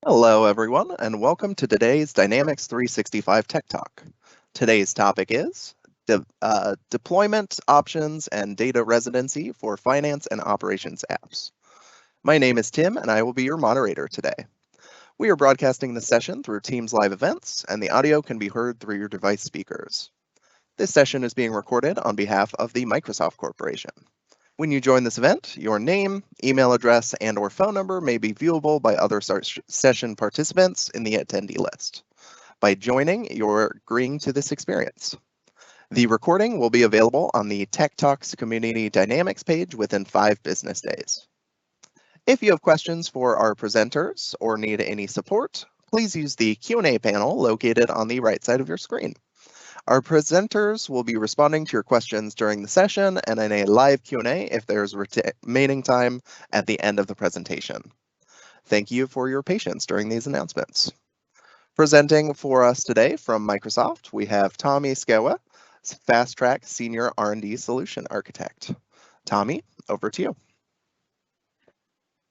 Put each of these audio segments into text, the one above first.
Hello, everyone, and welcome to today's Dynamics 365 Tech Talk. Today's topic is deployment options and data residency for finance and operations apps. My name is Tim, and I will be your moderator today. We are broadcasting this session through Teams live events, and the audio can be heard through your device speakers. This session is being recorded on behalf of the Microsoft Corporation. When you join this event, your name, email address, and/or phone number may be viewable by other session participants in the attendee list. By joining, you're agreeing to this experience. The recording will be available on the Tech Talks Community Dynamics page within 5 business days. If you have questions for our presenters or need any support, please use the Q&A panel located on the right side of your screen. Our presenters will be responding to your questions during the session and in a live Q&A if there's remaining time at the end of the presentation. Thank you for your patience during these announcements. Presenting for us today from Microsoft, we have Tommy Skewa, Fast Track Senior R&D Solution Architect. Tommy, over to you.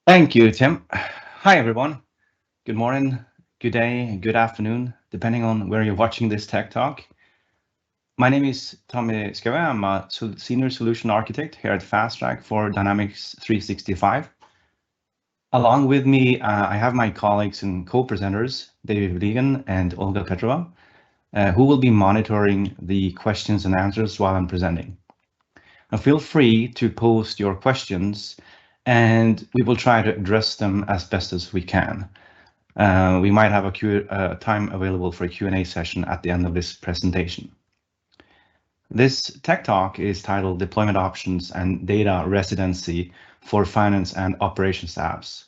Thank you, Tim. Hi, everyone. Good morning, good day, good afternoon, depending on where you're watching this Tech Talk. My name is Tommy Skewa. I'm a Senior Solution Architect here at Fast Track for Dynamics 365. Along with me, I have my colleagues and co-presenters, David Vliegen and Olga Petrova, who will be monitoring the questions and answers while I'm presenting. Now, feel free to post your questions and we will try to address them as best as we can. We might have a time available for a Q&A session at the end of this presentation. This Tech Talk is titled Deployment Options and Data Residency for Finance and Operations Apps.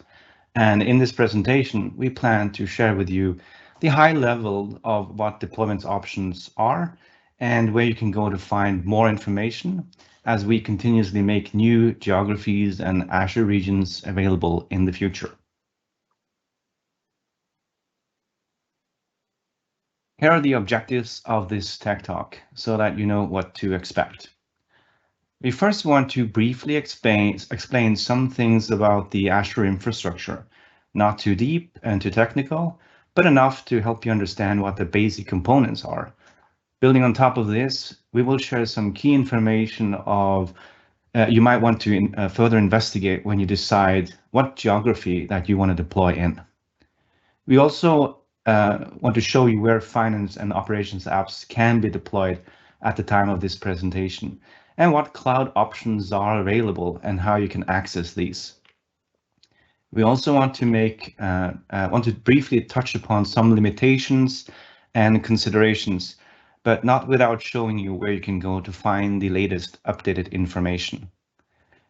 And in this presentation, we plan to share with you the high level of what deployment options are and where you can go to find more information as we continuously make new geographies and Azure regions available in the future. Here are the objectives of this Tech Talk so that you know what to expect. We first want to briefly explain some things about the Azure infrastructure, not too deep and too technical, but enough to help you understand what the basic components are. Building on top of this, we will share some key information of you might want to further investigate when you decide what geography that you want to deploy in. We also want to show you where finance and operations apps can be deployed at the time of this presentation and what cloud options are available and how you can access these. We also want to briefly touch upon some limitations and considerations, but not without showing you where you can go to find the latest updated information.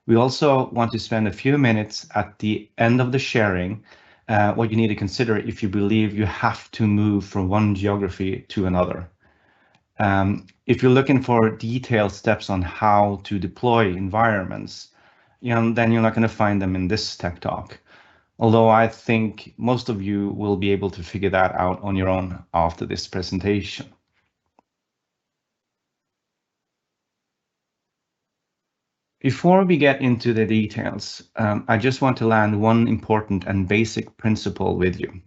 We also want to spend a few minutes at the end of the sharing what you need to consider if you believe you have to move from one geography to another. If you're looking for detailed steps on how to deploy environments, then you're not going to find them in this Tech Talk. Although I think most of you will be able to figure that out on your own after this presentation. Before we get into the details, I just want to land one important and basic principle with you.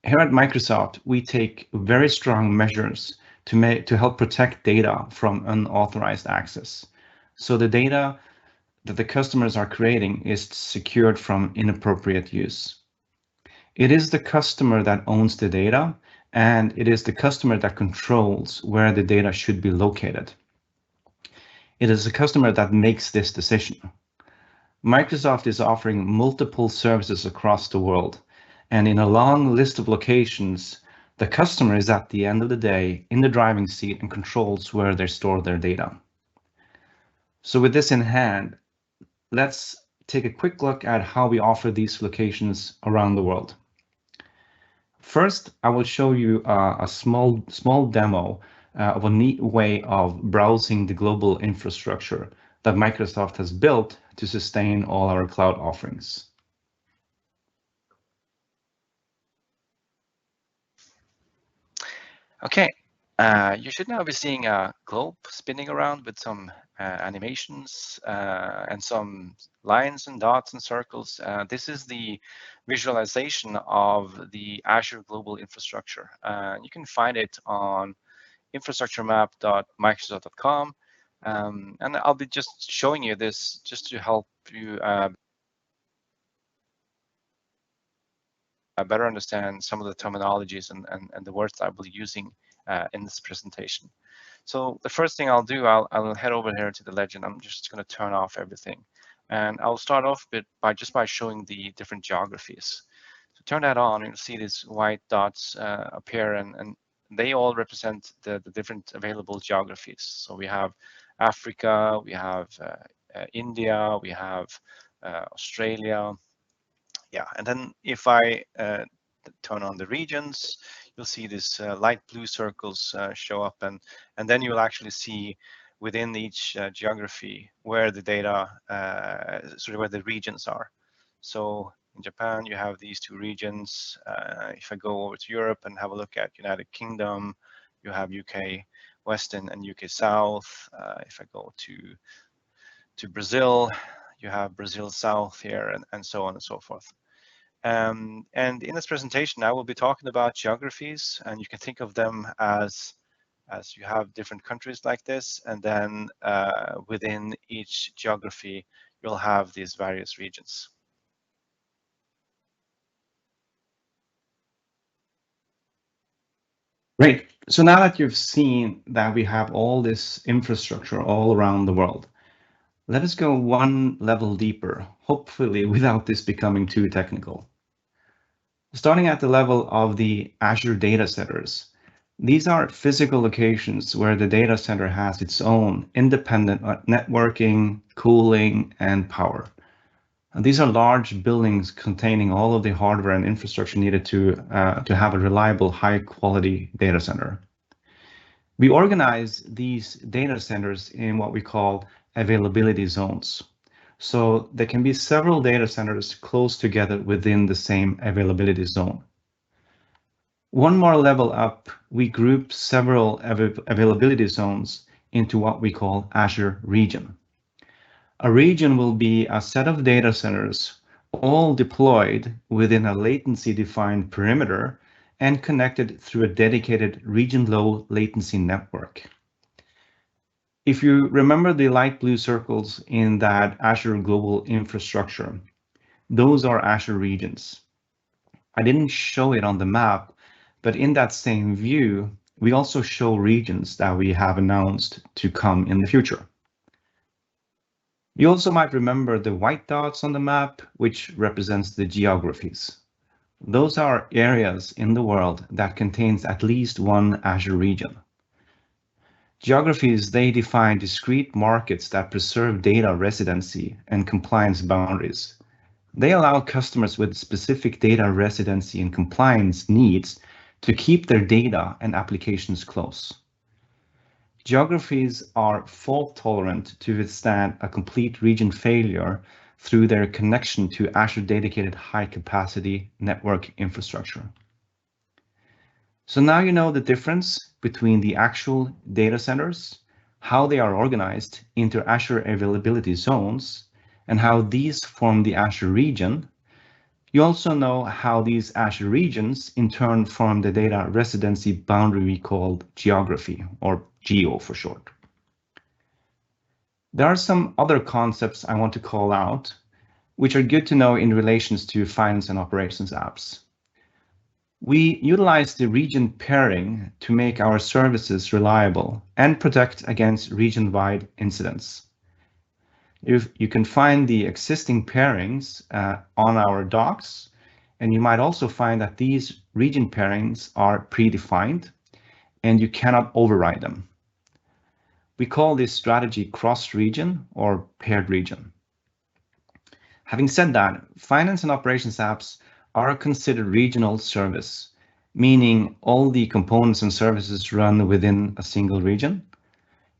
Here at Microsoft, we take very strong measures to help protect data from unauthorized access. So the data that the customers are creating is secured from inappropriate use. It is the customer that owns the data, and it is the customer that controls where the data should be located. It is the customer that makes this decision. Microsoft is offering multiple services across the world, and in a long list of locations, the customer is at the end of the day in the driving seat and controls where they store their data. So with this in hand, let's take a quick look at how we offer these locations around the world. First, I will show you a small demo of a neat way of browsing the global infrastructure that Microsoft has built to sustain all our cloud offerings. Okay, you should now be seeing a globe spinning around with some animations and some lines and dots and circles. This is the visualization of the Azure Global Infrastructure. You can find it on infrastructuremap.microsoft.com. And I'll be just showing you this just to help you better understand some of the terminologies and the words that I will be using in this presentation. So the first thing I'll do, I'll head over here to the legend. I'm just going to turn off everything. And I'll start off by showing the different geographies. So turn that on, you'll see these white dots appear, and they all represent the different available geographies. So we have Africa, we have India, we have Australia. Yeah, and then if I turn on the regions, you'll see these light blue circles show up, and then you will actually see within each geography where the data, where the regions are. So in Japan, you have these two regions. If I go over to Europe and have a look at United Kingdom, you have UK West and UK South. If I go to Brazil, you have Brazil South here, and so on and so forth. And in this presentation, I will be talking about geographies, and you can think of them as you have different countries like this, and then within each geography, you'll have these various regions. Great. So now that you've seen that we have all this infrastructure all around the world, let us go one level deeper, hopefully without this becoming too technical. Starting at the level of the Azure data centers, these are physical locations where the data center has its own independent networking, cooling, and power. And these are large buildings containing all of the hardware and infrastructure needed to have a reliable, high-quality data center. We organize these data centers in what we call availability zones. So there can be several data centers close together within the same availability zone. One more level up, we group several availability zones into what we call Azure region. A region will be a set of data centers all deployed within a latency-defined perimeter and connected through a dedicated region-low latency network. If you remember the light blue circles in that Azure Global Infrastructure, those are Azure regions. I didn't show it on the map, but in that same view, we also show regions that we have announced to come in the future. You also might remember the white dots on the map, which represents the geographies. Those are areas in the world that contains at least one Azure region. Geographies, they define discrete markets that preserve data residency and compliance boundaries. They allow customers with specific data residency and compliance needs to keep their data and applications close. Geographies are fault tolerant to withstand a complete region failure through their connection to Azure dedicated high capacity network infrastructure. So now you know the difference between the actual data centers, how they are organized into Azure availability zones, and how these form the Azure region. You also know how these Azure regions in turn form the data residency boundary we call geography, or geo for short. There are some other concepts I want to call out, which are good to know in relations to finance and operations apps. We utilize the region pairing to make our services reliable and protect against region-wide incidents. You can find the existing pairings on our docs, and you might also find that these region pairings are predefined and you cannot override them. We call this strategy cross-region or paired region. Having said that, finance and operations apps are considered regional service, meaning all the components and services run within a single region.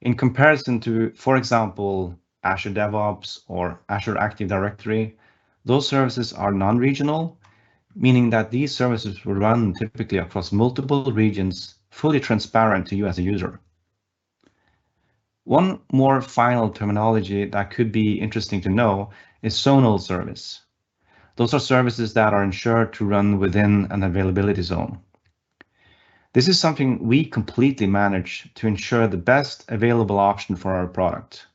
In comparison to, for example, Azure DevOps or Azure Active Directory, those services are non-regional, meaning that these services will run typically across multiple regions, fully transparent to you as a user. One more final terminology that could be interesting to know is zonal service. Those are services that are ensured to run within an availability zone. This is something we completely manage to ensure the best available option for our product,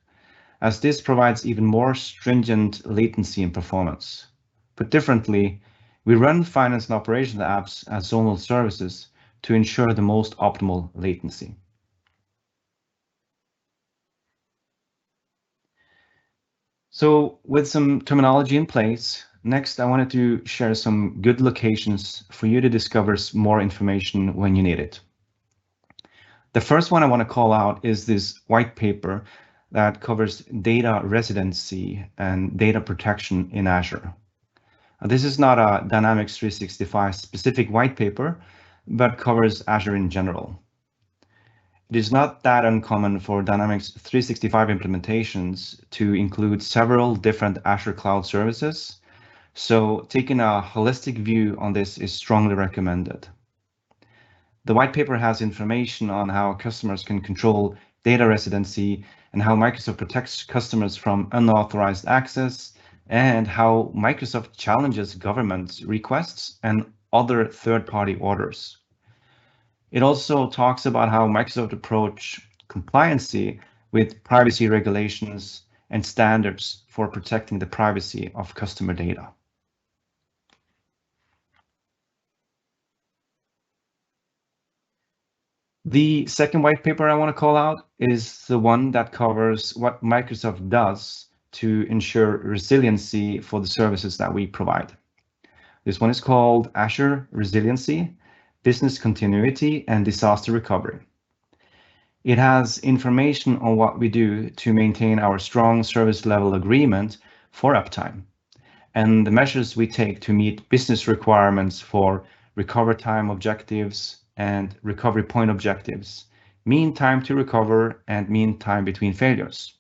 as this provides even more stringent latency and performance. Put differently, we run finance and operations apps as zonal services to ensure the most optimal latency. So with some terminology in place, next I wanted to share some good locations for you to discover more information when you need it. The first one I want to call out is this white paper that covers data residency and data protection in Azure. This is not a Dynamics 365 specific white paper, but covers Azure in general. It is not that uncommon for Dynamics 365 implementations to include several different Azure cloud services, so taking a holistic view on this is strongly recommended. The white paper has information on how customers can control data residency and how Microsoft protects customers from unauthorized access, and how Microsoft challenges government requests and other third-party orders. It also talks about how Microsoft approach compliancy with privacy regulations and standards for protecting the privacy of customer data. The second white paper I want to call out is the one that covers what Microsoft does to ensure resiliency for the services that we provide. This one is called Azure Resiliency, Business Continuity and Disaster Recovery. It has information on what we do to maintain our strong service level agreement for uptime, and the measures we take to meet business requirements for recover time objectives and recovery point objectives, mean time to recover and mean time between failures.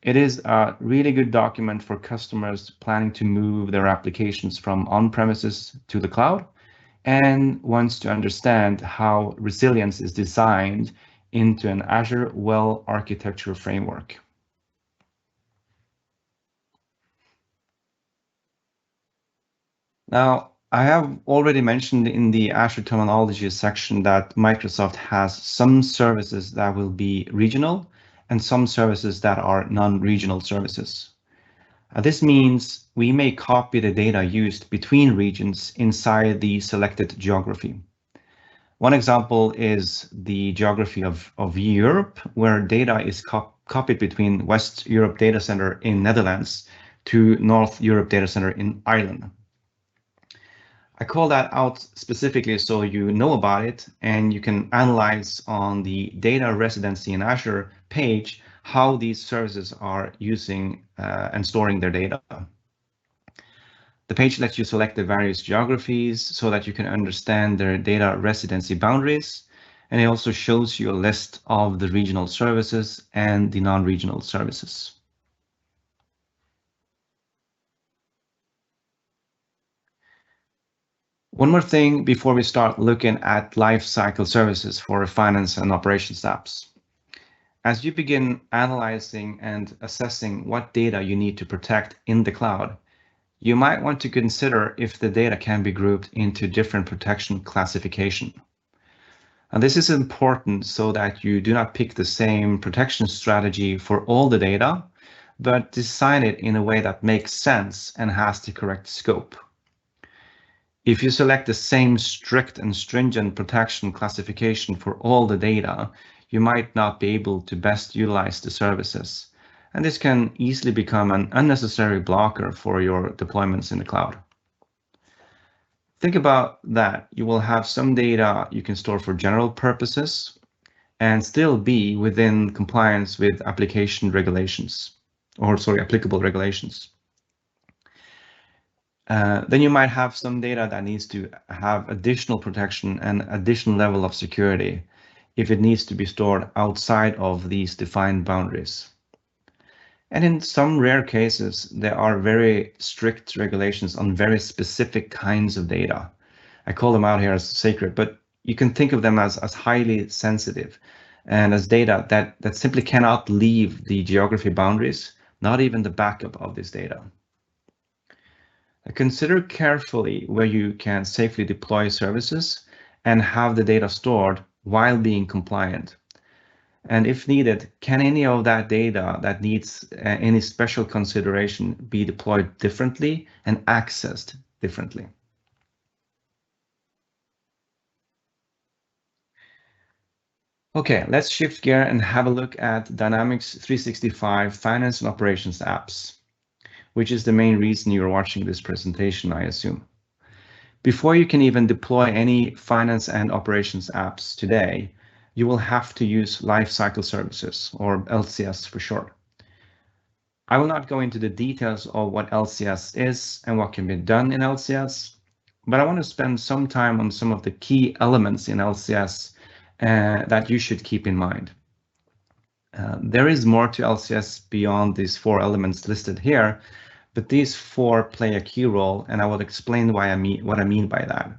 It is a really good document for customers planning to move their applications from on-premises to the cloud, and wants to understand how resilience is designed into an Azure well architecture framework. Now, I have already mentioned in the Azure terminology section that Microsoft has some services that will be regional and some services that are non-regional services. This means we may copy the data used between regions inside the selected geography. One example is the geography of Europe, where data is copied between West Europe data center in Netherlands to North Europe data center in Ireland. I call that out specifically so you know about it and you can analyze on the data residency in Azure page how these services are using and storing their data. The page lets you select the various geographies so that you can understand their data residency boundaries, and it also shows you a list of the regional services and the non-regional services. One more thing before we start looking at lifecycle services for finance and operations apps. As you begin analyzing and assessing what data you need to protect in the cloud, you might want to consider if the data can be grouped into different protection classification. And this is important so that you do not pick the same protection strategy for all the data, but design it in a way that makes sense and has the correct scope. If you select the same strict and stringent protection classification for all the data, you might not be able to best utilize the services, and this can easily become an unnecessary blocker for your deployments in the cloud. Think about that. You will have some data you can store for general purposes and still be within compliance with application regulations, applicable regulations. Then you might have some data that needs to have additional protection and additional level of security if it needs to be stored outside of these defined boundaries. And in some rare cases, there are very strict regulations on very specific kinds of data. I call them out here as sacred, but you can think of them as highly sensitive. and as data that simply cannot leave the geography boundaries, not even the backup of this data. Consider carefully where you can safely deploy services and have the data stored while being compliant. And if needed, can any of that data that needs any special consideration be deployed differently and accessed differently? Okay, let's shift gear and have a look at Dynamics 365 Finance and Operations apps, which is the main reason you're watching this presentation, I assume. Before you can even deploy any finance and operations apps today, you will have to use Lifecycle services, or LCS for short. I will not go into the details of what LCS is and what can be done in LCS, but I want to spend some time on some of the key elements in LCS that you should keep in mind. There is more to LCS beyond these 4 elements listed here, but these 4 play a key role, and I will explain what I mean by that.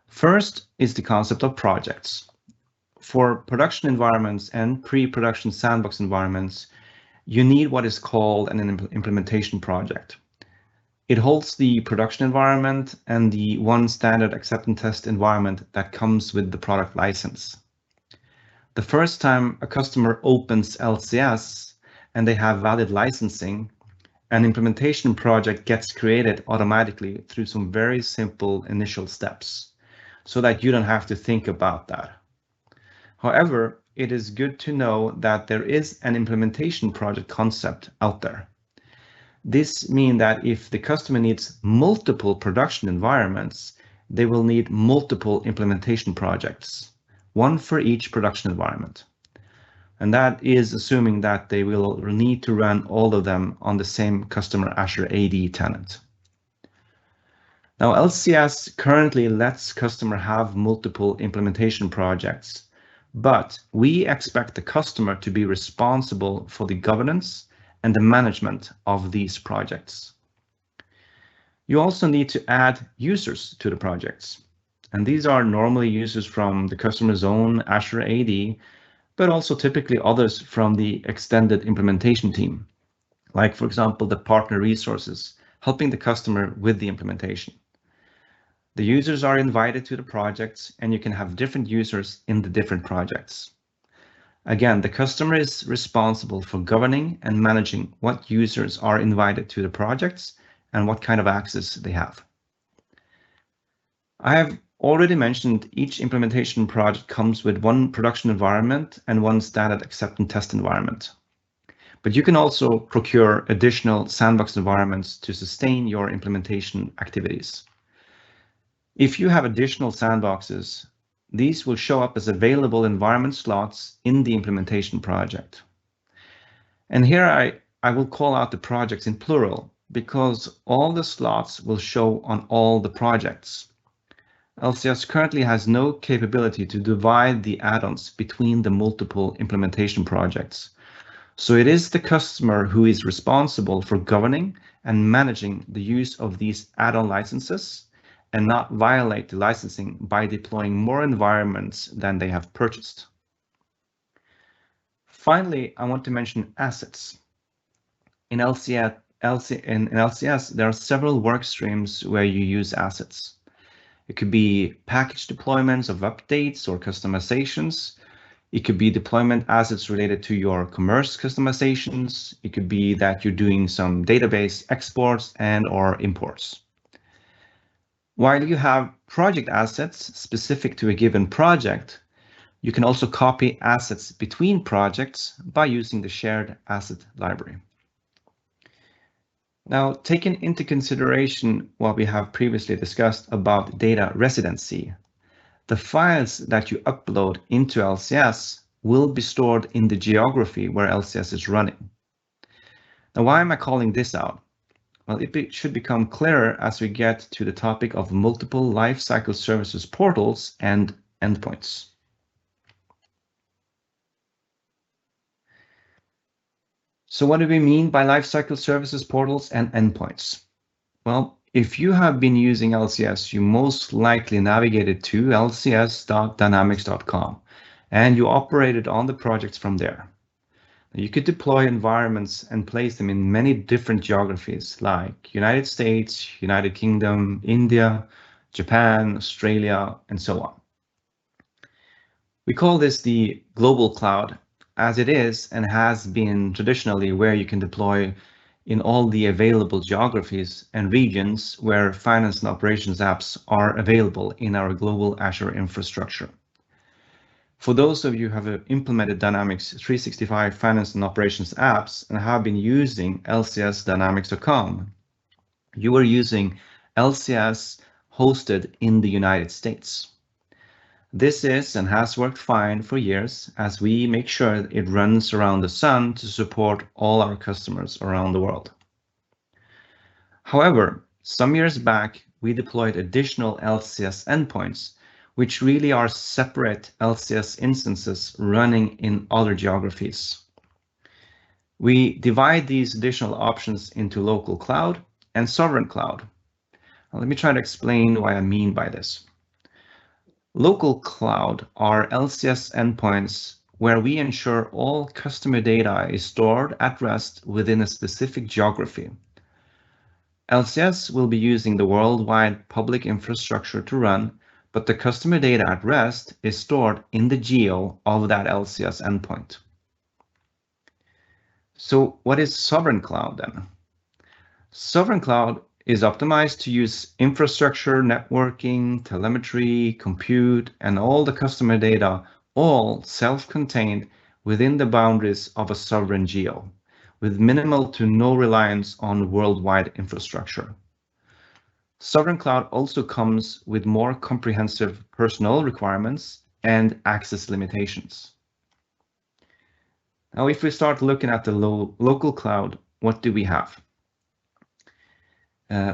First is the concept of projects. For production environments and pre-production sandbox environments, you need what is called an implementation project. It holds the production environment and the one standard acceptance test environment that comes with the product license. The first time a customer opens LCS and they have valid licensing, an implementation project gets created automatically through some very simple initial steps, so that you don't have to think about that. However, it is good to know that there is an implementation project concept out there. This means that if the customer needs multiple production environments, they will need multiple implementation projects, one for each production environment. And that is assuming that they will need to run all of them on the same customer Azure AD tenant. Now, LCS currently lets customer have multiple implementation projects, but we expect the customer to be responsible for the governance and the management of these projects. You also need to add users to the projects, and these are normally users from the customer's own Azure AD, but also typically others from the extended implementation team, like, for example, the partner resources, helping the customer with the implementation. The users are invited to the projects, and you can have different users in the different projects. Again, the customer is responsible for governing and managing what users are invited to the projects and what kind of access they have. I have already mentioned each implementation project comes with one production environment and one standard acceptance test environment. But you can also procure additional sandbox environments to sustain your implementation activities. If you have additional sandboxes, these will show up as available environment slots in the implementation project. And here I will call out the projects in plural because all the slots will show on all the projects. LCS currently has no capability to divide the add-ons between the multiple implementation projects. So it is the customer who is responsible for governing and managing the use of these add-on licenses and not violate the licensing by deploying more environments than they have purchased. Finally, I want to mention assets. In LCS, there are several work streams where you use assets. It could be package deployments of updates or customizations. It could be deployment assets related to your commerce customizations. It could be that you're doing some database exports and/or imports. While you have project assets specific to a given project, you can also copy assets between projects by using the shared asset library. Now, taking into consideration what we have previously discussed about data residency, the files that you upload into LCS will be stored in the geography where LCS is running. Now, why am I calling this out? Well, it should become clearer as we get to the topic of multiple lifecycle services portals and endpoints. So what do we mean by lifecycle services portals and endpoints? Well, if you have been using LCS, you most likely navigated to lcs.dynamics.com and you operated on the projects from there. You could deploy environments and place them in many different geographies like United States, United Kingdom, India, Japan, Australia, and so on. We call this the global cloud, as it is and has been traditionally where you can deploy in all the available geographies and regions where finance and operations apps are available in our global Azure infrastructure. For those of you who have implemented Dynamics 365 Finance and Operations apps and have been using LCS Dynamics.com, you are using LCS hosted in the United States. This is and has worked fine for years as we make sure it runs around the sun to support all our customers around the world. However, some years back, we deployed additional LCS endpoints, which really are separate LCS instances running in other geographies. We divide these additional options into local cloud and sovereign cloud. Now, let me try to explain what I mean by this. Local cloud are LCS endpoints where we ensure all customer data is stored at rest within a specific geography. LCS will be using the worldwide public infrastructure to run, but the customer data at rest is stored in the geo of that LCS endpoint. So what is sovereign cloud then? Sovereign cloud is optimized to use infrastructure, networking, telemetry, compute, and all the customer data, all self-contained within the boundaries of a sovereign geo, with minimal to no reliance on worldwide infrastructure. Sovereign cloud also comes with more comprehensive personnel requirements and access limitations. Now, if we start looking at the local cloud, what do we have?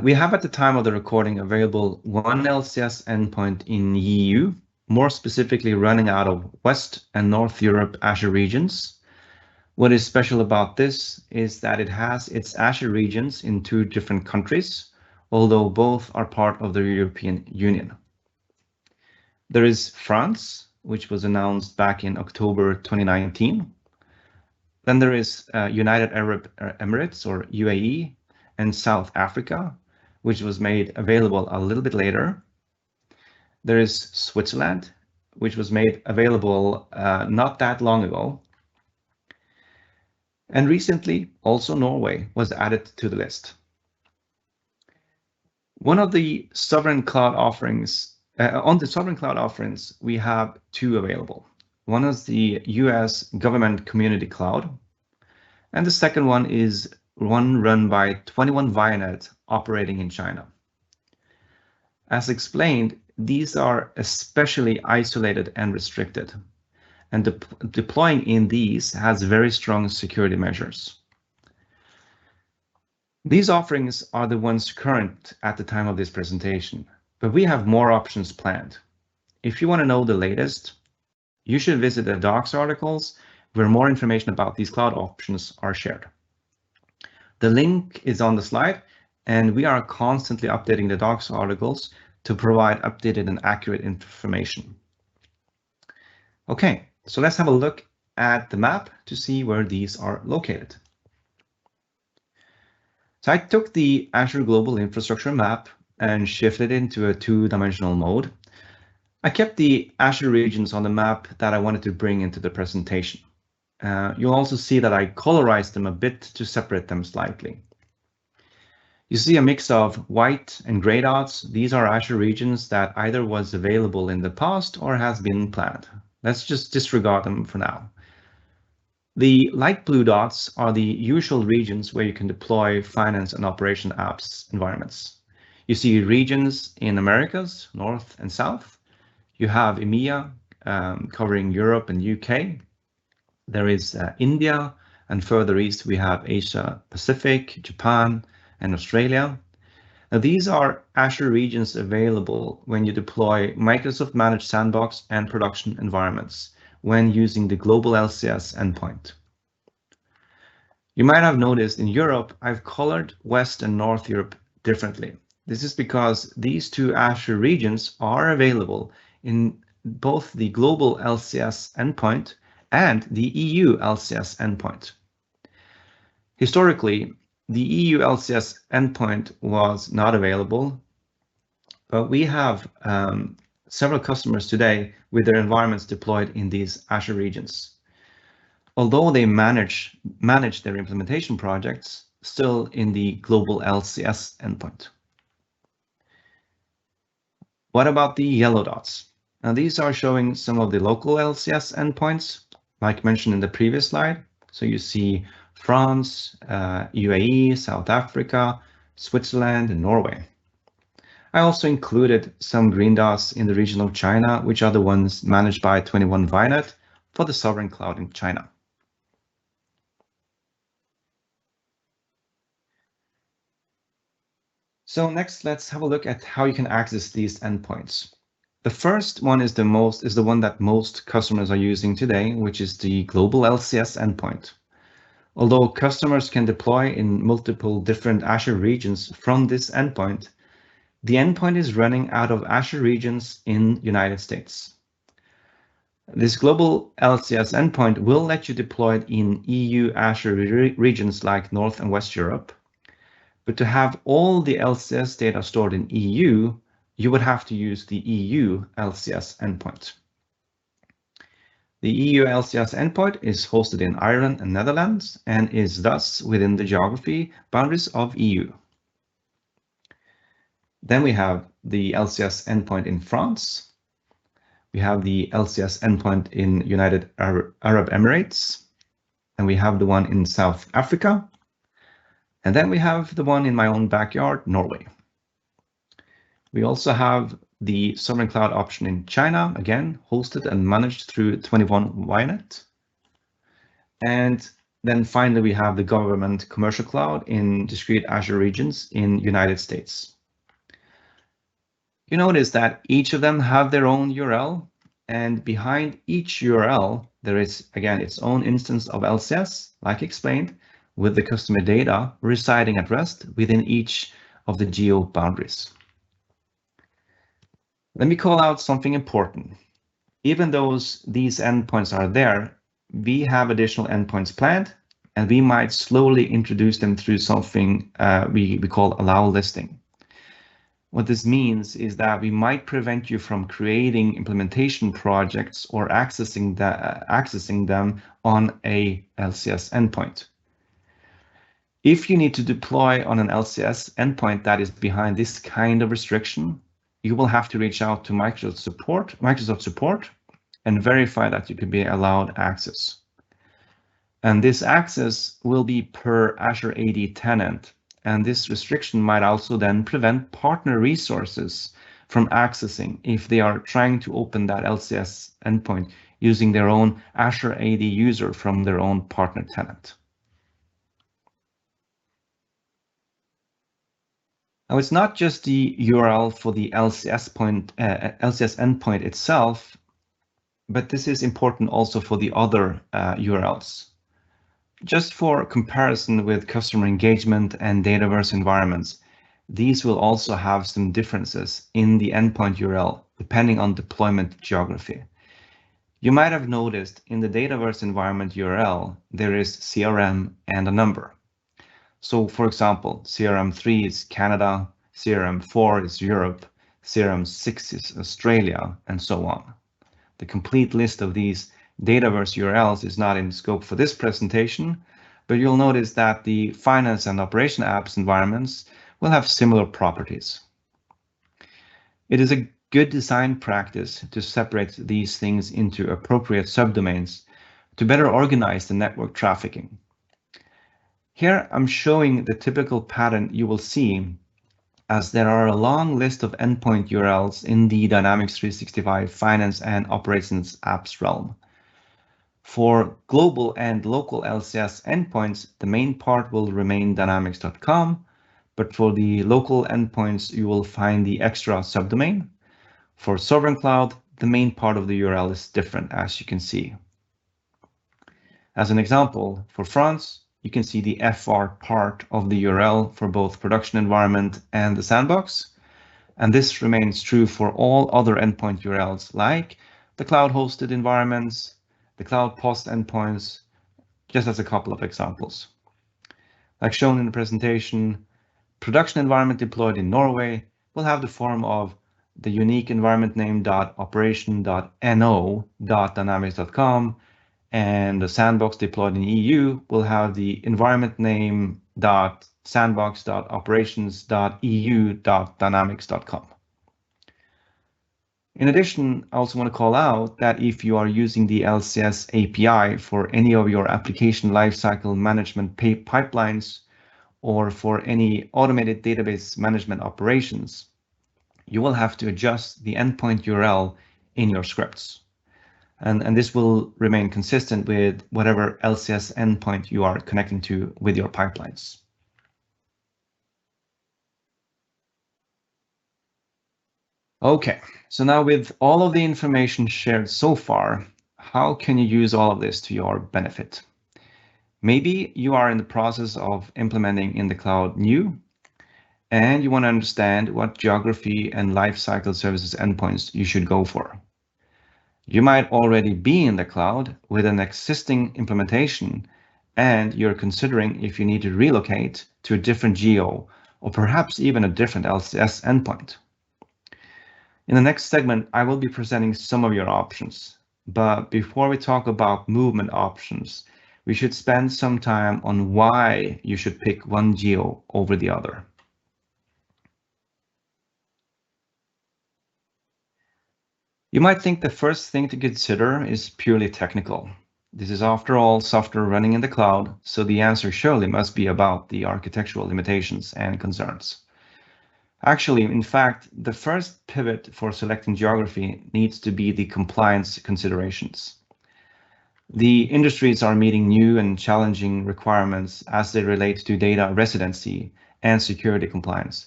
We have at the time of the recording available one LCS endpoint in EU, more specifically running out of West and North Europe Azure regions. What is special about this is that it has its Azure regions in 2 different countries, although both are part of the European Union. There is France, which was announced back in October 2019. Then there is United Arab Emirates, or UAE, and South Africa, which was made available a little bit later. There is Switzerland, which was made available not that long ago. And recently, also Norway was added to the list. One of the sovereign cloud offerings, on the sovereign cloud offerings, we have 2 available. One is the US Government Community Cloud, and the second one is one run by 21 Vianet operating in China. As explained, these are especially isolated and restricted, and deploying in these has very strong security measures. These offerings are the ones current at the time of this presentation, but we have more options planned. If you want to know the latest, you should visit the docs articles where more information about these cloud options are shared. The link is on the slide, and we are constantly updating the docs articles to provide updated and accurate information. Okay, so let's have a look at the map to see where these are located. So I took the Azure Global Infrastructure map and shifted it into a 2-dimensional mode. I kept the Azure regions on the map that I wanted to bring into the presentation. You'll also see that I colorized them a bit to separate them slightly. You see a mix of white and gray dots. These are Azure regions that either was available in the past or has been planned. Let's just disregard them for now. The light blue dots are the usual regions where you can deploy finance and operation apps environments. You see regions in Americas, North and South. You have EMEA covering Europe and UK. There is India, and further east we have Asia Pacific, Japan, and Australia. Now, these are Azure regions available when you deploy Microsoft Managed Sandbox and production environments when using the global LCS endpoint. You might have noticed in Europe, I've colored West and North Europe differently. This is because these 2 Azure regions are available in both the global LCS endpoint and the EU LCS endpoint. Historically, the EU LCS endpoint was not available, but we have several customers today with their environments deployed in these Azure regions. Although they manage their implementation projects still in the global LCS endpoint. What about the yellow dots? Now these are showing some of the local LCS endpoints, like mentioned in the previous slide. So you see France, UAE, South Africa, Switzerland, and Norway. I also included some green dots in the region of China, which are the ones managed by 21 Vinet for the sovereign cloud in China. So next, let's have a look at how you can access these endpoints. The first one is the one that most customers are using today, which is the global LCS endpoint. Although customers can deploy in multiple different Azure regions from this endpoint, the endpoint is running out of Azure regions in the United States. This global LCS endpoint will let you deploy it in EU Azure regions like North and West Europe. But to have all the LCS data stored in EU, you would have to use the EU LCS endpoint. The EU LCS endpoint is hosted in Ireland and Netherlands and is thus within the geography boundaries of EU. Then we have the LCS endpoint in France. We have the LCS endpoint in United Arab Emirates, and we have the one in South Africa. And then we have the one in my own backyard, Norway. We also have the sovereign cloud option in China, again, hosted and managed through 21 Vinet. And then finally, we have the government commercial cloud in discrete Azure regions in United States. You notice that each of them have their own URL, and behind each URL, there is, again, its own instance of LCS, like explained, with the customer data residing at rest within each of the geo boundaries. Let me call out something important. Even though these endpoints are there, we have additional endpoints planned, and we might slowly introduce them through something we call allow listing. What this means is that we might prevent you from creating implementation projects or accessing them on a LCS endpoint. If you need to deploy on an LCS endpoint that is behind this kind of restriction, you will have to reach out to Microsoft support and verify that you can be allowed access. And this access will be per Azure AD tenant. And this restriction might also then prevent partner resources from accessing if they are trying to open that LCS endpoint using their own Azure AD user from their own partner tenant. Now, it's not just the URL for the LCS endpoint itself, but this is important also for the other URLs. Just for comparison with customer engagement and Dataverse environments, these will also have some differences in the endpoint URL depending on deployment geography. You might have noticed in the Dataverse environment URL, there is CRM and a number. So for example, CRM3 is Canada, CRM4 is Europe, CRM6 is Australia, and so on. The complete list of these Dataverse URLs is not in scope for this presentation, but you'll notice that the finance and operation apps environments will have similar properties. It is a good design practice to separate these things into appropriate subdomains to better organize the network trafficking. Here I'm showing the typical pattern you will see, as there are a long list of endpoint URLs in the Dynamics 365 Finance and Operations Apps realm. For global and local LCS endpoints, the main part will remain dynamics.com, but for the local endpoints, you will find the extra subdomain. For sovereign cloud, the main part of the URL is different, as you can see. As an example, for France, you can see the FR part of the URL for both production environment and the sandbox. And this remains true for all other endpoint URLs like the cloud-hosted environments, the cloud POS endpoints, just as a couple of examples. Like shown in the presentation, production environment deployed in Norway will have the form of the unique environment name .operation.no.dynamics.com, and the sandbox deployed in EU will have the environment name .sandbox.operations.eu.dynamics.com. In addition, I also want to call out that if you are using the LCS API for any of your application lifecycle management pipelines or for any automated database management operations, you will have to adjust the endpoint URL in your scripts. And this will remain consistent with whatever LCS endpoint you are connecting to with your pipelines. Okay, so now with all of the information shared so far, how can you use all of this to your benefit? Maybe you are in the process of implementing in the cloud new, and you want to understand what geography and lifecycle services endpoints you should go for. You might already be in the cloud with an existing implementation, and you're considering if you need to relocate to a different geo, or perhaps even a different LCS endpoint. In the next segment, I will be presenting some of your options. But before we talk about movement options, we should spend some time on why you should pick one geo over the other. You might think the first thing to consider is purely technical. This is, after all, software running in the cloud, so the answer surely must be about the architectural limitations and concerns. Actually, in fact, the first pivot for selecting geography needs to be the compliance considerations. The industries are meeting new and challenging requirements as they relate to data residency and security compliance.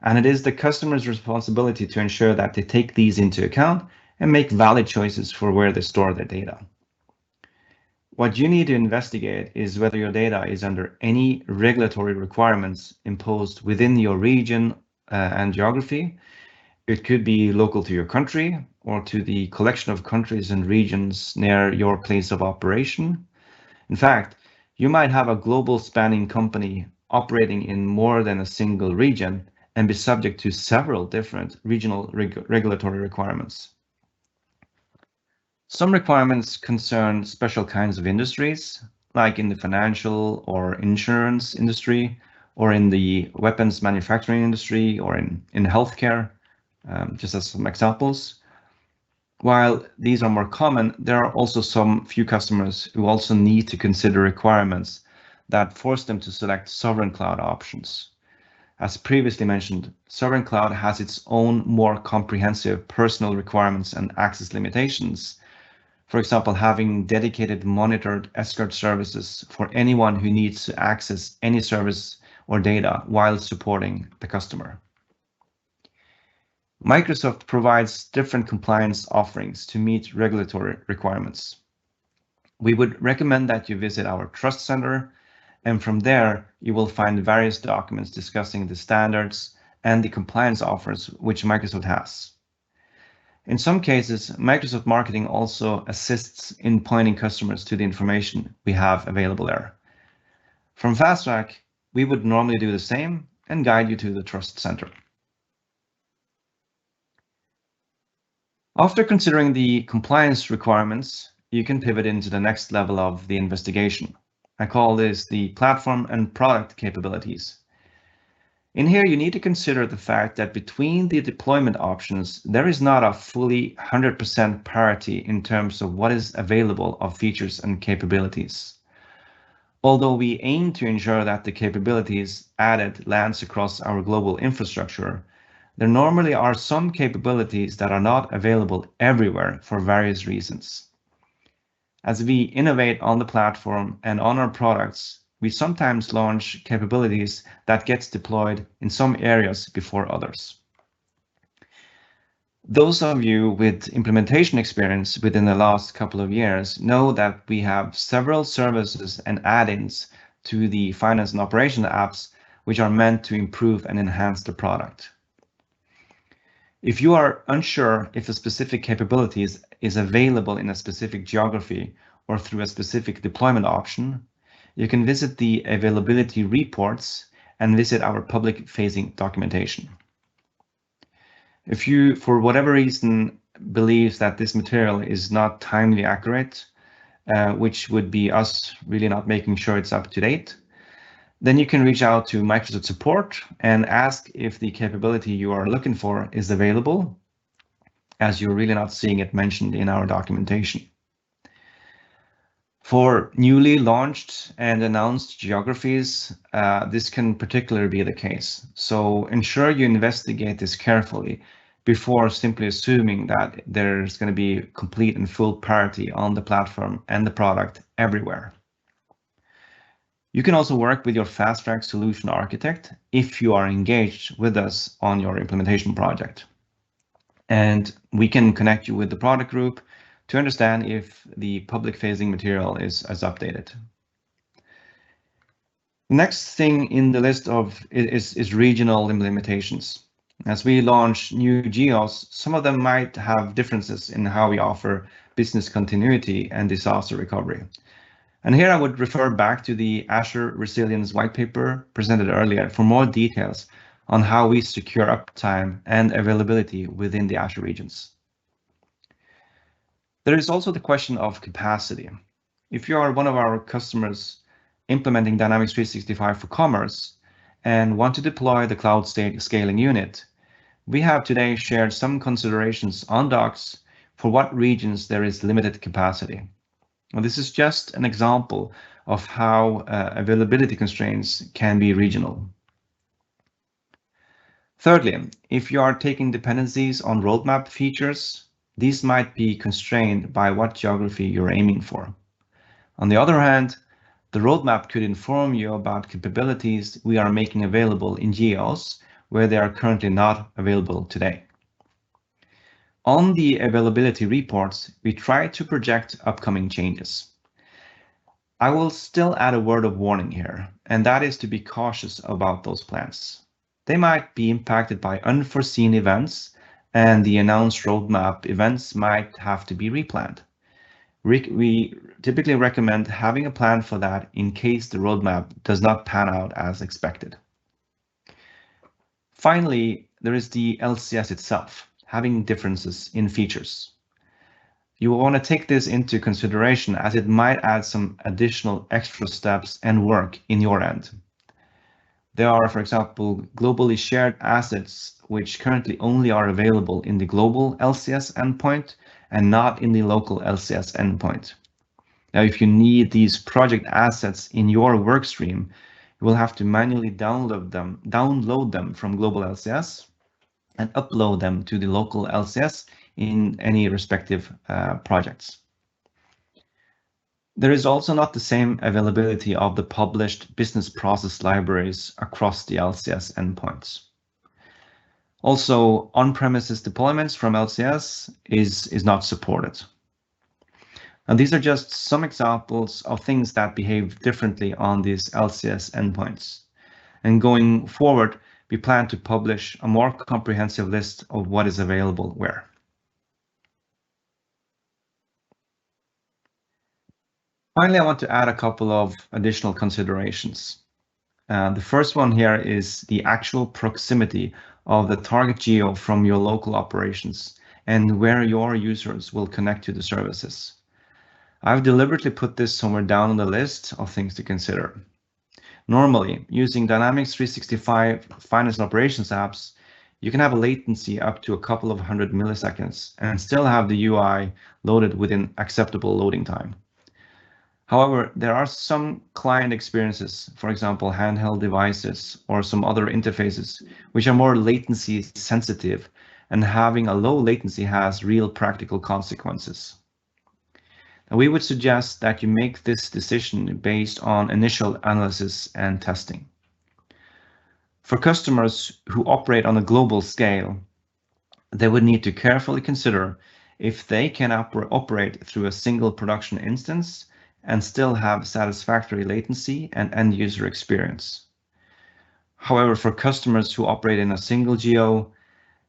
And it is the customer's responsibility to ensure that they take these into account and make valid choices for where they store their data. What you need to investigate is whether your data is under any regulatory requirements imposed within your region and geography. It could be local to your country or to the collection of countries and regions near your place of operation. In fact, you might have a global spanning company operating in more than a single region and be subject to several different regional regulatory requirements. Some requirements concern special kinds of industries, like in the financial or insurance industry, or in the weapons manufacturing industry, or in healthcare, just as some examples. While these are more common, there are also some few customers who also need to consider requirements that force them to select sovereign cloud options. As previously mentioned, sovereign cloud has its own more comprehensive personal requirements and access limitations. For example, having dedicated monitored escort services for anyone who needs to access any service or data while supporting the customer. Microsoft provides different compliance offerings to meet regulatory requirements. We would recommend that you visit our Trust Center, and from there you will find various documents discussing the standards and the compliance offers which Microsoft has. In some cases, Microsoft Marketing also assists in pointing customers to the information we have available there. From Fast Track, we would normally do the same and guide you to the Trust Center. After considering the compliance requirements, you can pivot into the next level of the investigation. I call this the platform and product capabilities. In here, you need to consider the fact that between the deployment options, there is not a fully 100% parity in terms of what is available of features and capabilities. Although we aim to ensure that the capabilities added lands across our global infrastructure, there normally are some capabilities that are not available everywhere for various reasons. As we innovate on the platform and on our products, we sometimes launch capabilities that gets deployed in some areas before others. Those of you with implementation experience within the last couple of years know that we have several services and add-ins to the finance and operation apps, which are meant to improve and enhance the product. If you are unsure if a specific capability is available in a specific geography or through a specific deployment option, you can visit the availability reports and visit our public-facing documentation. If you, for whatever reason, believe that this material is not timely accurate, which would be us really not making sure it's up to date, then you can reach out to Microsoft support and ask if the capability you are looking for is available, as you're really not seeing it mentioned in our documentation. For newly launched and announced geographies, this can particularly be the case. So ensure you investigate this carefully before simply assuming that there's going to be complete and full parity on the platform and the product everywhere. You can also work with your fast-track solution architect if you are engaged with us on your implementation project. And we can connect you with the product group to understand if the public-facing material is updated. The next thing in the list is regional implementations. As we launch new geos, some of them might have differences in how we offer business continuity and disaster recovery. And here I would refer back to the Azure Resilience white paper presented earlier for more details on how we secure uptime and availability within the Azure regions. There is also the question of capacity. If you are one of our customers implementing Dynamics 365 for commerce and want to deploy the cloud scaling unit, we have today shared some considerations on docs for what regions there is limited capacity. Well, this is just an example of how availability constraints can be regional. Thirdly, if you are taking dependencies on roadmap features, these might be constrained by what geography you're aiming for. On the other hand, the roadmap could inform you about capabilities we are making available in geos where they are currently not available today. On the availability reports, we try to project upcoming changes. I will still add a word of warning here, and that is to be cautious about those plans. They might be impacted by unforeseen events, and the announced roadmap events might have to be replanned. We typically recommend having a plan for that in case the roadmap does not pan out as expected. Finally, there is the LCS itself, having differences in features. You will want to take this into consideration as it might add some additional extra steps and work in your end. There are, for example, globally shared assets which currently only are available in the global LCS endpoint and not in the local LCS endpoint. Now, if you need these project assets in your workstream, you will have to manually download them from global LCS and upload them to the local LCS in any respective projects. There is also not the same availability of the published business process libraries across the LCS endpoints. Also, on-premises deployments from LCS is not supported. And these are just some examples of things that behave differently on these LCS endpoints. And going forward, we plan to publish a more comprehensive list of what is available where. Finally, I want to add a couple of additional considerations. The first one here is the actual proximity of the target geo from your local operations and where your users will connect to the services. I've deliberately put this somewhere down on the list of things to consider. Normally, using Dynamics 365 Finance and Operations apps, you can have a latency up to a couple of 100 milliseconds and still have the UI loaded within acceptable loading time. However, there are some client experiences, for example, handheld devices or some other interfaces, which are more latency sensitive, and having a low latency has real practical consequences. Now, we would suggest that you make this decision based on initial analysis and testing. For customers who operate on a global scale, they would need to carefully consider if they can operate through a single production instance and still have satisfactory latency and end user experience. However, for customers who operate in a single geo,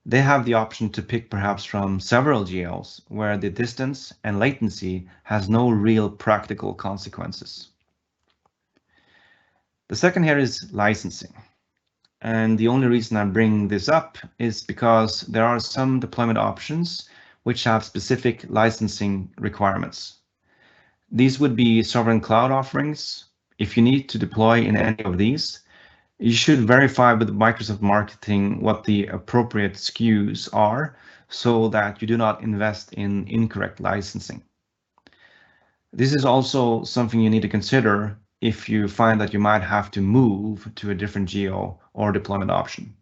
they have the option to pick perhaps from several geos where the distance and latency has no real practical consequences. The second here is licensing. And the only reason I bring this up is because there are some deployment options which have specific licensing requirements. These would be sovereign cloud offerings. If you need to deploy in any of these, you should verify with Microsoft Marketing what the appropriate SKUs are so that you do not invest in incorrect licensing. This is also something you need to consider if you find that you might have to move to a different geo or deployment option.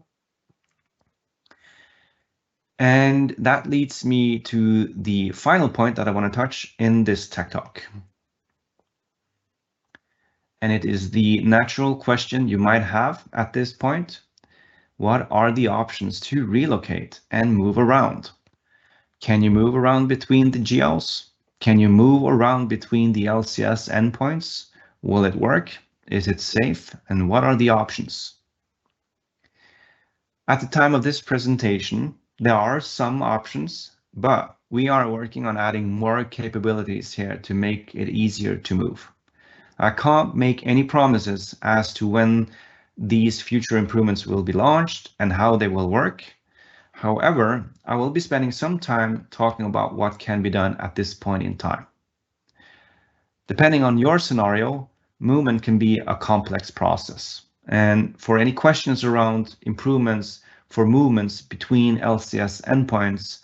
And that leads me to the final point that I want to touch in this tech talk. And it is the natural question you might have at this point. What are the options to relocate and move around? Can you move around between the geos? Can you move around between the LCS endpoints? Will it work? Is it safe? And what are the options? At the time of this presentation, there are some options, but we are working on adding more capabilities here to make it easier to move. I can't make any promises as to when these future improvements will be launched and how they will work. However, I will be spending some time talking about what can be done at this point in time. Depending on your scenario, movement can be a complex process. And for any questions around improvements for movements between LCS endpoints,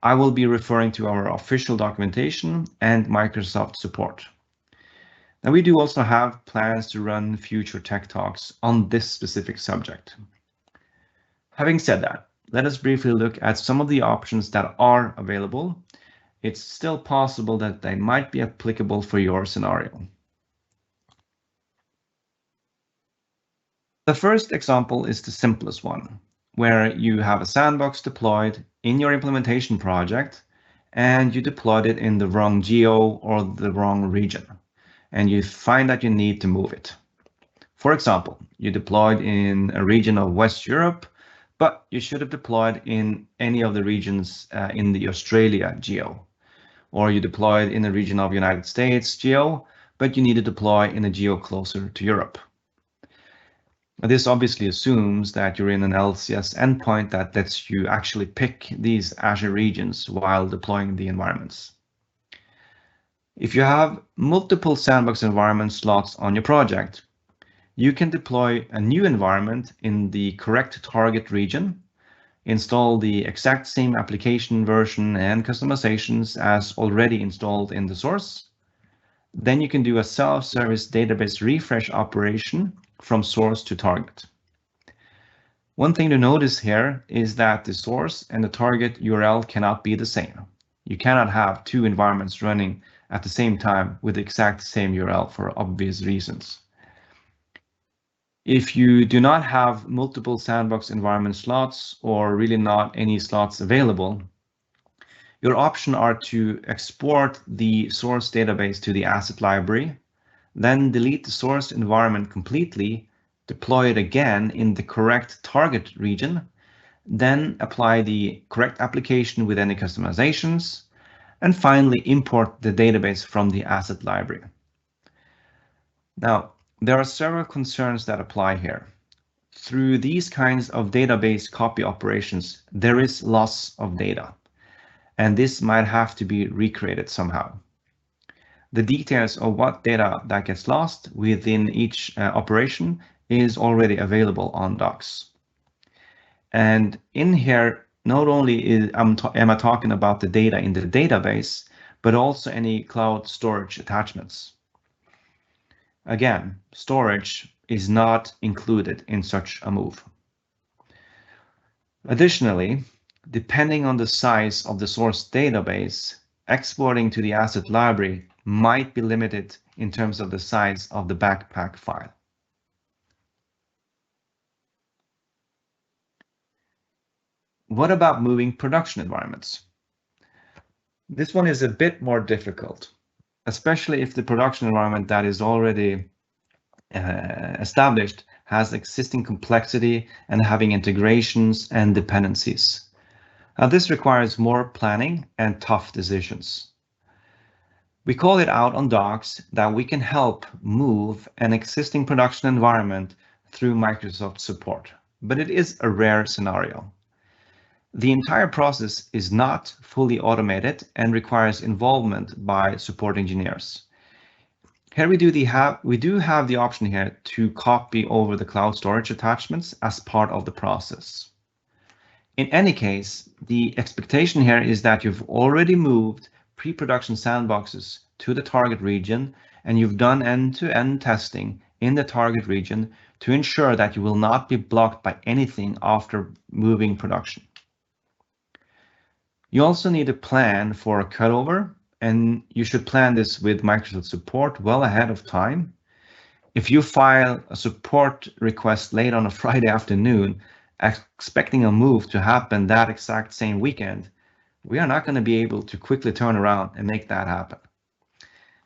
I will be referring to our official documentation and Microsoft support. Now, we do also have plans to run future tech talks on this specific subject. Having said that, let us briefly look at some of the options that are available. It's still possible that they might be applicable for your scenario. The first example is the simplest one, where you have a sandbox deployed in your implementation project and you deployed it in the wrong geo or the wrong region, and you find that you need to move it. For example, you deployed in a region of West Europe, but you should have deployed in any of the regions in the Australia geo. Or you deployed in the region of United States geo, but you need to deploy in a geo closer to Europe. This obviously assumes that you're in an LCS endpoint that lets you actually pick these Azure regions while deploying the environments. If you have multiple sandbox environment slots on your project, you can deploy a new environment in the correct target region, install the exact same application version and customizations as already installed in the source. Then you can do a self-service database refresh operation from source to target. One thing to notice here is that the source and the target URL cannot be the same. You cannot have two environments running at the same time with the exact same URL for obvious reasons. If you do not have multiple sandbox environment slots or really not any slots available, your options are to export the source database to the asset library, then delete the source environment completely, deploy it again in the correct target region, then apply the correct application with any customizations, and finally import the database from the asset library. Now, there are several concerns that apply here. Through these kinds of database copy operations, there is loss of data, and this might have to be recreated somehow. The details of what data that gets lost within each operation is already available on docs. And in here, not only am I talking about the data in the database, but also any cloud storage attachments. Again, storage is not included in such a move. Additionally, depending on the size of the source database, exporting to the asset library might be limited in terms of the size of the backpack file. What about moving production environments? This one is a bit more difficult, especially if the production environment that is already established has existing complexity and having integrations and dependencies. Now, this requires more planning and tough decisions. We call it out on docs that we can help move an existing production environment through Microsoft support, but it is a rare scenario. The entire process is not fully automated and requires involvement by support engineers. Here we do have the option here to copy over the cloud storage attachments as part of the process. In any case, the expectation here is that you've already moved pre-production sandboxes to the target region and you've done end-to-end testing in the target region to ensure that you will not be blocked by anything after moving production. You also need a plan for a cutover, and you should plan this with Microsoft support well ahead of time. If you file a support request late on a Friday afternoon, expecting a move to happen that exact same weekend, we are not going to be able to quickly turn around and make that happen.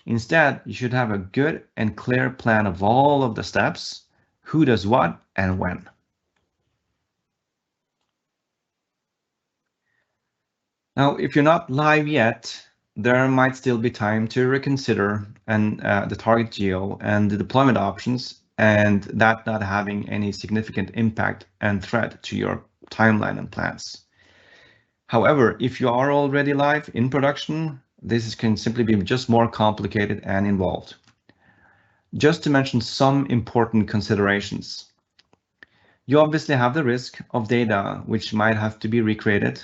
Instead, you should have a good and clear plan of all of the steps, who does what and when. Now, if you're not live yet, there might still be time to reconsider the target geo and the deployment options, and that not having any significant impact and threat to your timeline and plans. However, if you are already live in production, this can simply be just more complicated and involved. Just to mention some important considerations. You obviously have the risk of data which might have to be recreated.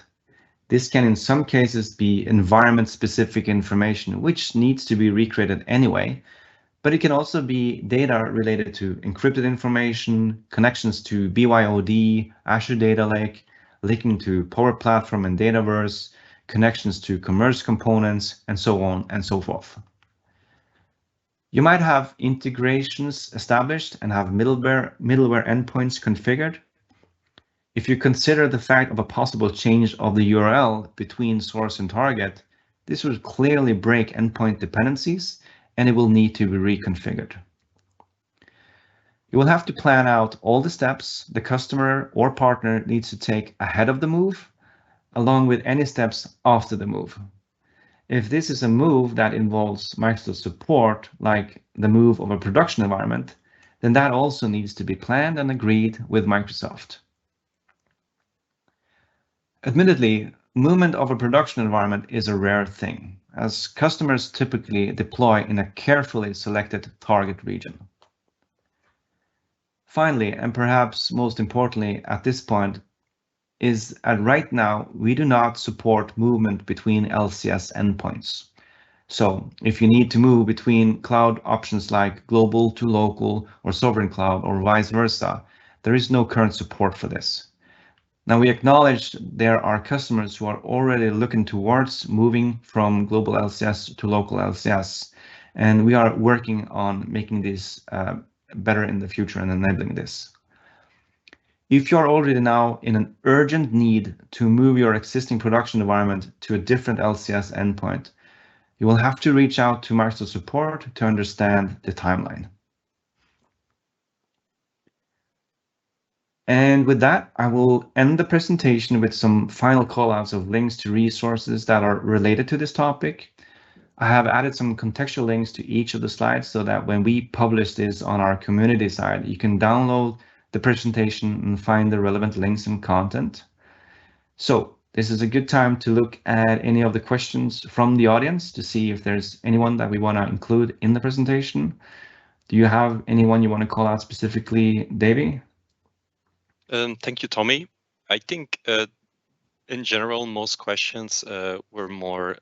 This can in some cases be environment-specific information which needs to be recreated anyway, but it can also be data related to encrypted information, connections to BYOD, Azure Data Lake, linking to Power Platform and Dataverse, connections to commerce components, and so on and so forth. You might have integrations established and have middleware endpoints configured. If you consider the fact of a possible change of the URL between source and target, this would clearly break endpoint dependencies and it will need to be reconfigured. You will have to plan out all the steps the customer or partner needs to take ahead of the move, along with any steps after the move. If this is a move that involves Microsoft support, like the move of a production environment, then that also needs to be planned and agreed with Microsoft. Admittedly, movement of a production environment is a rare thing, as customers typically deploy in a carefully selected target region. Finally, and perhaps most importantly at this point, is that right now we do not support movement between LCS endpoints. So if you need to move between cloud options like global to local or sovereign cloud or vice versa, there is no current support for this. Now we acknowledge there are customers who are already looking towards moving from global LCS to local LCS, and we are working on making this better in the future and enabling this. If you're already now in an urgent need to move your existing production environment to a different LCS endpoint, you will have to reach out to Microsoft support to understand the timeline. And with that, I will end the presentation with some final callouts of links to resources that are related to this topic. I have added some contextual links to each of the slides so that when we publish this on our community side, you can download the presentation and find the relevant links and content. So this is a good time to look at any of the questions from the audience to see if there's anyone that we want to include in the presentation. Do you have anyone you want to call out specifically, Davey? Thank you, Tommy. I think in general, most questions were more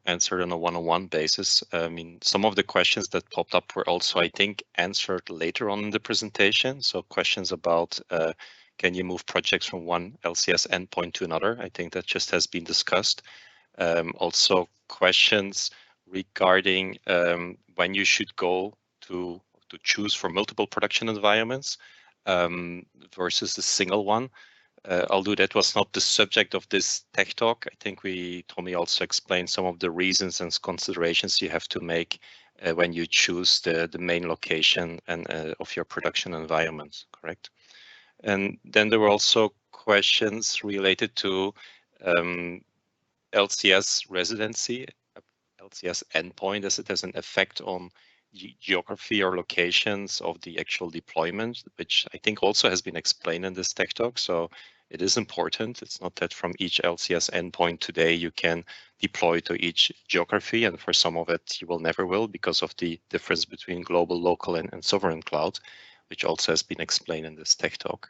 answered on a one-on-one basis. I mean, some of the questions that popped up were also, I think, answered later on in the presentation. So questions about can you move projects from one LCS endpoint to another? I think that just has been discussed. Also questions regarding when you should go to choose for multiple production environments versus a single one. Although that was not the subject of this tech talk, I think Tommy also explained some of the reasons and considerations you have to make when you choose the main location and of your production environment, correct? And then there were also questions related to LCS residency, LCS endpoint, as it has an effect on geography or locations of the actual deployment, which I think also has been explained in this tech talk. So it is important. It's not that from each LCS endpoint today you can deploy to each geography, and for some of it you will never will because of the difference between global, local, and sovereign cloud, which also has been explained in this tech talk.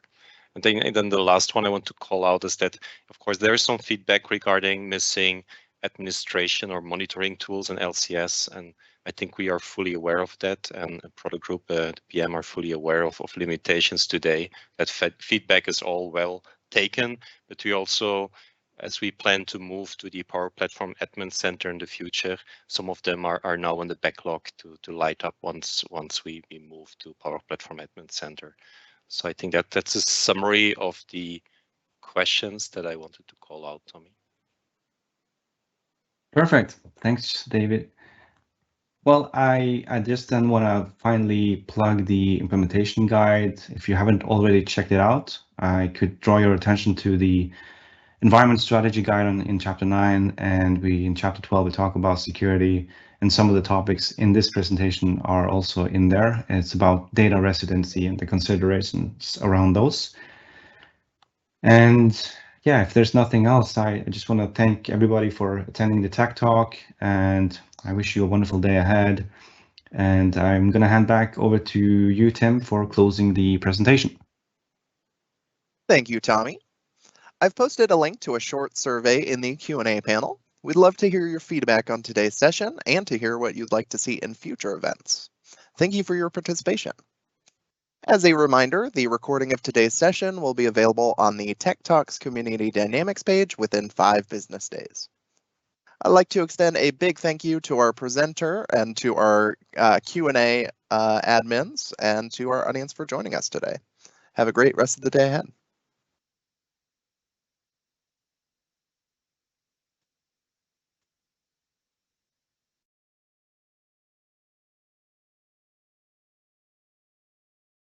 And then the last one I want to call out is that, of course, there is some feedback regarding missing administration or monitoring tools in LCS, and I think we are fully aware of that, and the product group, the PM, are fully aware of limitations today. That feedback is all well taken, but we also, as we plan to move to the Power Platform Admin Center in the future, some of them are now in the backlog to light up once we move to Power Platform Admin Center. So I think that's a summary of the questions that I wanted to call out, Tommy. Perfect. Thanks, David. Well, I just then want to finally plug the implementation guide. If you haven't already checked it out, I could draw your attention to the environment strategy guide in chapter 9, and in chapter 12 we talk about security, and some of the topics in this presentation are also in there. It's about data residency and the considerations around those. And yeah, if there's nothing else, I just want to thank everybody for attending the tech talk, and I wish you a wonderful day ahead. And I'm going to hand back over to you, Tim, for closing the presentation. Thank you, Tommy. I've posted a link to a short survey in the Q&A panel. We'd love to hear your feedback on today's session and to hear what you'd like to see in future events. Thank you for your participation. As a reminder, the recording of today's session will be available on the Tech Talks Community Dynamics page within 5 business days. I'd like to extend a big thank you to our presenter and to our Q&A admins and to our audience for joining us today. Have a great rest of the day ahead.